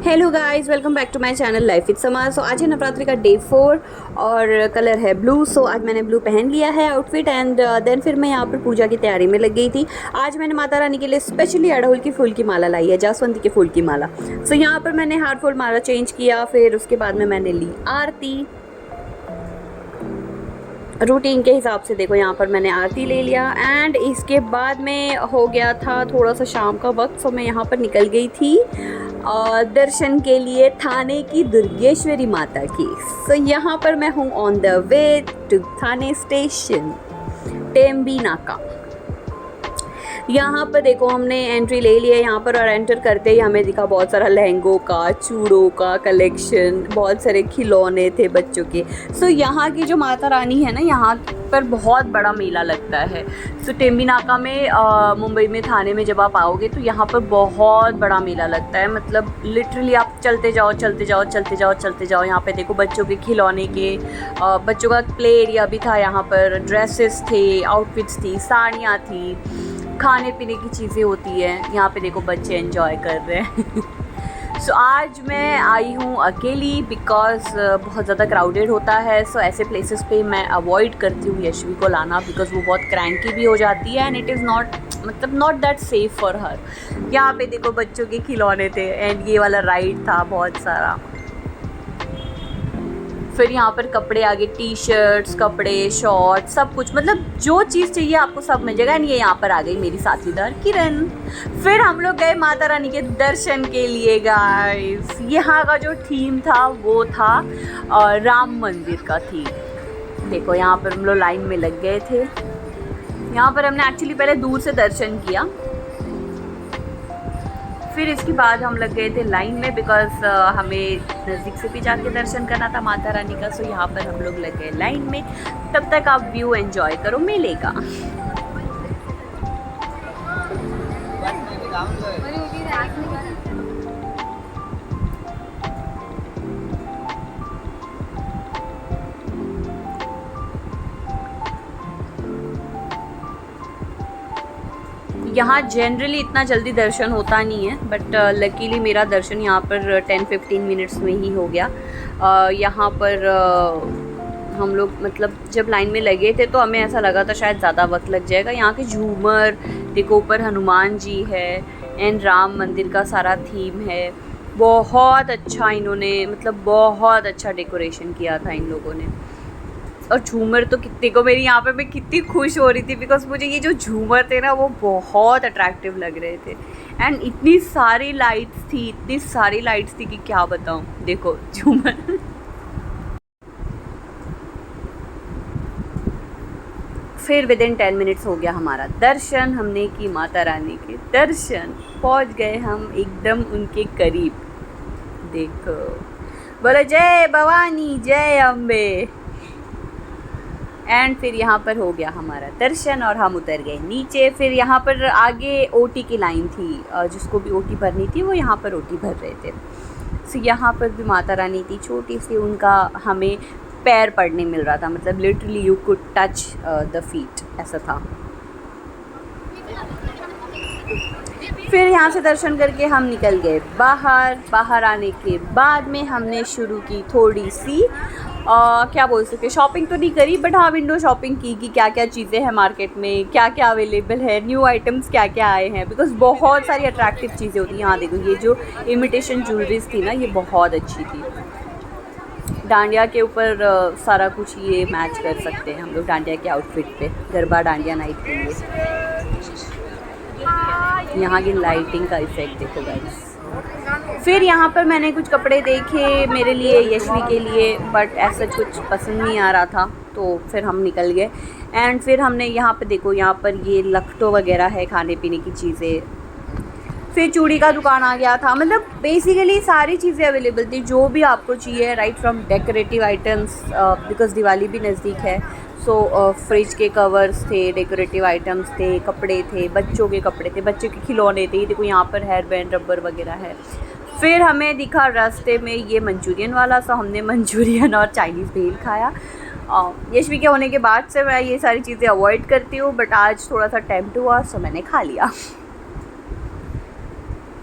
Hello guys, welcome back to my channel life with Sama. So आज है नवरात्रि का day 4 और कलर है ब्लू। सो आज मैंने ब्लू पहन लिया है आउटफिट एंड देन फिर मैं यहाँ पर पूजा की तैयारी में लग गई थी। आज मैंने माता रानी के लिए स्पेशली अड़हुल की फूल की माला लाई है, जासवंती के फूल की माला। सो यहाँ पर मैंने हार्ट फूल माला चेंज किया, फिर उसके बाद में मैंने ली आरती। रूटीन के हिसाब से देखो यहाँ पर मैंने आरती ले लिया एंड इसके बाद में हो गया था थोड़ा सा शाम का वक्त। सो मैं यहाँ पर निकल गई थी दर्शन के लिए थाने की दुर्गेश्वरी माता की। सो यहाँ पर मैं हूँ on the way to Thane station Tembi Naka. यहाँ पर देखो हमने एंट्री ले लिया यहाँ पर और एंटर करते ही हमें दिखा बहुत सारा लहंगों का, चूड़ों का कलेक्शन, बहुत सारे खिलौने थे बच्चों के। सो यहाँ की जो माता रानी है ना, यहाँ पर बहुत बड़ा मेला लगता है। सो टेम्बी नाका में मुंबई में थाने में जब आप आओगे तो यहाँ पर बहुत बड़ा मेला लगता है। मतलब लिटरली आप चलते जाओ चलते जाओ चलते जाओ चलते जाओ। यहाँ पे देखो बच्चों के खिलौने के, बच्चों का प्ले एरिया भी था, यहाँ पर ड्रेसेस थे, आउटफिट्स थी, साड़ियाँ थी, खाने पीने की चीज़ें होती हैं। यहाँ पे देखो बच्चे एंजॉय कर रहे हैं। सो आज मैं आई हूँ अकेली बिकॉज़ बहुत ज़्यादा क्राउडेड होता है। सो ऐसे प्लेसेस पे मैं अवॉइड करती हूँ यशवी को लाना बिकॉज़ वो बहुत क्रैंकी भी हो जाती है and it is not that safe for her. यहाँ पे देखो बच्चों के खिलौने थे एंड ये वाला राइड था बहुत सारा। फिर यहाँ पर कपड़े आगे, टी शर्ट्स, कपड़े, शॉर्ट, सब कुछ, मतलब जो चीज़ चाहिए आपको सब मिल जाएगा। एंड ये यहाँ पर आ गई मेरी साथीदार किरण। फिर हम लोग गए माता रानी के दर्शन के लिए गाइस। यहाँ का जो थीम था वो था राम मंदिर का थीम। देखो यहाँ पर हम लोग लाइन में लग गए थे। यहाँ पर हमने एक्चुअली पहले दूर से दर्शन किया, फिर इसके बाद हम लग गए थे लाइन में बिकॉज हमें नज़दीक से भी जाके दर्शन करना था माता रानी का। सो यहाँ पर हम लोग लग गए लाइन में। तब तक आप व्यू एंजॉय करो मेले का। यहाँ जनरली इतना जल्दी दर्शन होता नहीं है बट लकीली मेरा दर्शन यहाँ पर 10-15 मिनट्स में ही हो गया। यहाँ पर हम लोग मतलब जब लाइन में लगे थे तो हमें ऐसा लगा था शायद ज़्यादा वक्त लग जाएगा। यहाँ के झूमर देखो, ऊपर हनुमान जी है एंड राम मंदिर का सारा थीम है। बहुत अच्छा इन्होंने, मतलब बहुत अच्छा डेकोरेशन किया था इन लोगों ने। और झूमर तो कितने को, मेरी यहाँ पे मैं कितनी खुश हो रही थी बिकॉज मुझे ये जो झूमर थे ना वो बहुत अट्रैक्टिव लग रहे थे एंड इतनी सारी लाइट्स थी, इतनी सारी लाइट्स थी कि क्या बताऊँ। देखो झूमर। फिर विदिन 10 मिनट्स हो गया हमारा दर्शन। हमने की माता रानी के दर्शन, पहुँच गए हम एकदम उनके करीब। देखो, बोलो जय भवानी जय अम्बे। एंड फिर यहाँ पर हो गया हमारा दर्शन और हम उतर गए नीचे। फिर यहाँ पर आगे ओटी की लाइन थी, जिसको भी ओटी भरनी थी वो यहाँ पर ओटी भर रहे थे। सो यहाँ पर भी माता रानी थी छोटी सी, उनका हमें पैर पड़ने मिल रहा था, मतलब literally you could touch the feet, ऐसा था। फिर यहाँ से दर्शन करके हम निकल गए बाहर आने के बाद में हमने शुरू की थोड़ी सी क्या बोल सकते, शॉपिंग तो नहीं करी बट हाँ विंडो शॉपिंग की कि क्या क्या चीज़ें हैं मार्केट में, क्या क्या अवेलेबल है, न्यू आइटम्स क्या क्या आए हैं। बिकॉज बहुत सारी अट्रैक्टिव चीज़ें होती हैं। यहाँ देखो ये जो इमिटेशन ज्वेलरीज थी ना, ये बहुत अच्छी थी। डांडिया के ऊपर सारा कुछ ये मैच कर सकते हैं हम लोग डांडिया के आउटफिट पे, गरबा डांडिया नाइट के लिए। यहाँ की लाइटिंग का इफेक्ट देखो गाइस। फिर यहाँ पर मैंने कुछ कपड़े देखे मेरे लिए, यशवी के लिए, बट ऐसा कुछ पसंद नहीं आ रहा था तो फिर हम निकल गए। एंड फिर हमने यहाँ पर देखो, यहाँ पर ये लखटो वगैरह है, खाने पीने की चीज़ें। फिर चूड़ी का दुकान आ गया था, मतलब बेसिकली सारी चीज़ें अवेलेबल थी जो भी आपको चाहिए, right from decorative items because Diwali भी नज़दीक है। सो फ्रिज के कवर्स थे, डेकोरेटिव आइटम्स थे, कपड़े थे, बच्चों के कपड़े थे, बच्चों के खिलौने थे। देखो यहाँ पर हेयर बैंड, रबर वगैरह है। फिर हमें दिखा रास्ते में ये मंचूरियन वाला, सो हमने मंचूरियन और चाइनीज़ भेल खाया। यशवी के होने के बाद से मैं ये सारी चीज़ें अवॉइड करती हूँ बट आज थोड़ा सा टेम्प्ट हुआ सो मैंने खा लिया।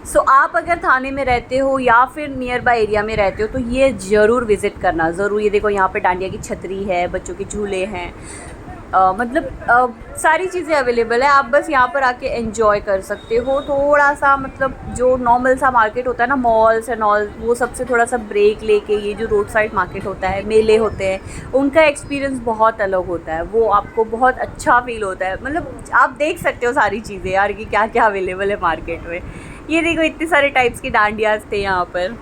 सो आप अगर थाने में रहते हो या फिर नियर बाय एरिया में रहते हो तो ये ज़रूर विज़िट करना, ज़रूर। ये देखो यहाँ पे डांडिया की छतरी है, बच्चों के झूले हैं, सारी चीज़ें अवेलेबल है। आप बस यहाँ पर आके एंजॉय कर सकते हो। थोड़ा सा मतलब जो नॉर्मल सा मार्केट होता है ना, मॉल्स एंड ऑल, वो सबसे थोड़ा सा ब्रेक लेके ये जो रोड साइड मार्केट होता है, मेले होते हैं, उनका एक्सपीरियंस बहुत अलग होता है। वो आपको बहुत अच्छा फील होता है। मतलब आप देख सकते हो सारी चीज़ें यार कि क्या क्या अवेलेबल है मार्केट में। ये देखो इतने सारे टाइप्स की डांडियाज थे यहाँ पर,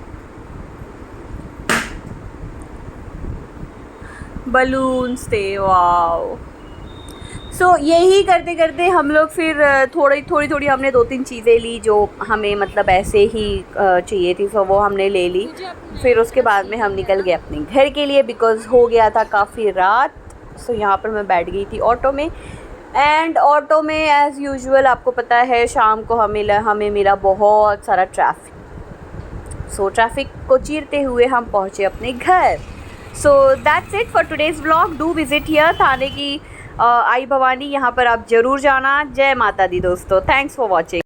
बलून्स थे, वाओ। सो यही करते करते हम लोग फिर थोड़ी हमने 2-3 चीज़ें ली जो हमें मतलब ऐसे ही चाहिए थी, सो वो हमने ले ली। फिर उसके बाद में हम निकल गए अपने घर के लिए, बिकॉज़ हो गया था काफ़ी रात। सो यहाँ पर मैं बैठ गई थी ऑटो में, एंड ऑटो में एज़ यूजुअल आपको पता है शाम को हमें मिला बहुत सारा ट्रैफिक। सो ट्रैफिक को चीरते हुए हम पहुँचे अपने घर। So that's it for today's vlog. Do visit here, Thane की आई भवानी, यहाँ पर आप ज़रूर जाना। जय माता दी दोस्तों, थैंक्स फॉर वॉचिंग।